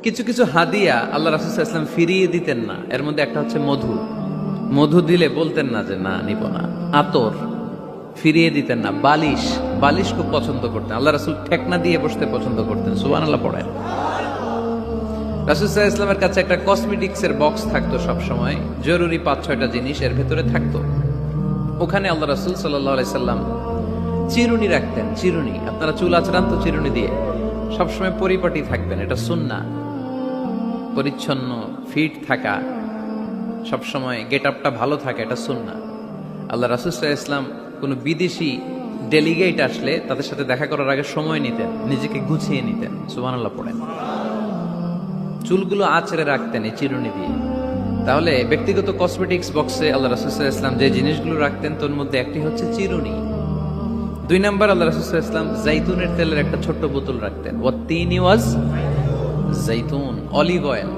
কিছু কিছু হাদিয়া আল্লাহ রাসূল সাল্লাল্লাহু আলাইহি ওয়াসাল্লাম ফিরিয়ে দিতেন না। এর মধ্যে একটা হচ্ছে মধু। মধু দিলে বলতেন না যে না নিব না। আতর ফিরিয়ে দিতেন না। বালিশ, বালিশ খুব পছন্দ করতেন। আল্লাহ রাসূল ঠেকনা দিয়ে বসতে পছন্দ করতেন। সুবহানাল্লাহ পড়েন। রাসূল সাল্লাল্লাহু আলাইহি ওয়াসাল্লামের কাছে একটা কসমেটিক্সের বক্স থাকতো সব সময়, জরুরি 5-6টা জিনিস এর ভেতরে থাকতো। ওখানে আল্লাহ রাসূল সাল্লাল্লাহু আলাইহি সাল্লাম চিরুনি রাখতেন। চিরুনি, আপনারা চুল আঁচড়ান তো চিরুনি দিয়ে, সবসময় পরিপাটি থাকবেন, এটা সুন্নাহ। পরিচ্ছন্ন ফিট থাকা, সবসময় গেট আপটা ভালো থাকে, এটা সুন্নাহ। আল্লাহ রাসূল সাল্লাল্লাহু আলাইহি ওয়াসাল্লাম কোনো বিদেশি ডেলিগেট আসলে তাদের সাথে দেখা করার আগে সময় নিতেন, নিজেকে গুছিয়ে নিতেন। সুবহানাল্লাহ পড়েন। চুলগুলো আঁচড়ে রাখতেন এই চিরুনি দিয়ে। তাহলে ব্যক্তিগত কসমেটিক্স বক্সে আল্লাহ রাসূল সাল্লাল্লাহু আলাইহি ওয়াসাল্লাম যে জিনিসগুলো রাখতেন তার মধ্যে একটি হচ্ছে চিরুনি। 2 নাম্বার, আল্লাহ রাসূল সাল্লাল্লাহু আলাইহি ওয়াসাল্লাম জাইতুনের তেলের একটা ছোট্ট বোতল রাখতেন। ওয়াত্তিনি ওয়াজ জাইতুন, অলিভ অয়েল।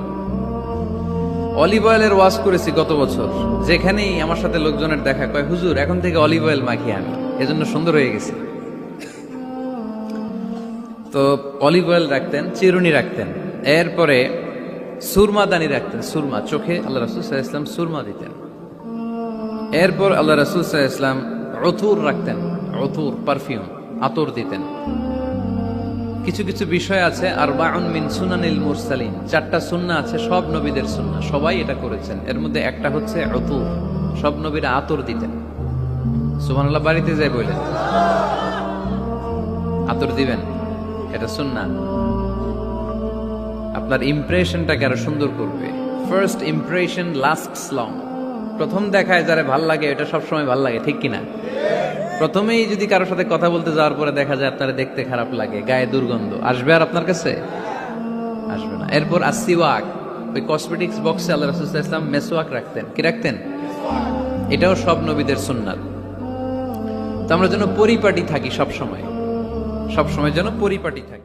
অলিভ অয়েলের ওয়াজ করেছি গত বছর। যেখানেই আমার সাথে লোকজনের দেখা কয়, হুজুর এখন থেকে অলিভ অয়েল মাখি আমি, এজন্য সুন্দর হয়ে গেছে। তো অলিভ অয়েল রাখতেন, চিরুনি রাখতেন। এরপরে সুরমা দানি রাখতেন। সুরমা, চোখে আল্লাহ রাসূল সাল্লাল্লাহু আলাইহি ওয়াসাল্লাম সুরমা দিতেন। এরপর আল্লাহ রাসূল সাল্লাল্লাহু আলাইহি ওয়াসাল্লাম উতুর রাখতেন। উতুর, পারফিউম, আতর দিতেন। কিছু কিছু বিষয় আছে, আরবাউন মিন সুনানিল মুরসালিন, 4টা সুন্নাহ আছে, সব নবীদের সুন্নাহ, সবাই এটা করেছেন। এর মধ্যে একটা হচ্ছে উতুর, সব নবীরা আতর দিতেন। সুবহানাল্লাহ, বাড়িতে যাই বলেন আতর দিবেন, এটা সুন্নাহ। আপনার ইমপ্রেশনটাকে আরো সুন্দর করবে। First impression lasts long. প্রথম দেখায় যারা ভাল লাগে এটা সবসময় ভাল লাগে, ঠিক কিনা? প্রথমেই যদি কারোর সাথে কথা বলতে যাওয়ার পরে দেখা যায় আপনারা দেখতে খারাপ লাগে, গায়ে দুর্গন্ধ, আসবে আর আপনার কাছে? আসবে না। এরপর আসিওয়াক, ওই কসমেটিক্স বক্সে আল্লাহ রাসূল সাল্লাল্লাহু আলাইহি ওয়াসাল্লাম মেসওয়াক রাখতেন। কি রাখতেন? এটাও সব নবীদের সুন্নাত। তো আমরা যেন পরিপাটি থাকি, সব সময় যেন পরিপাটি থাকি।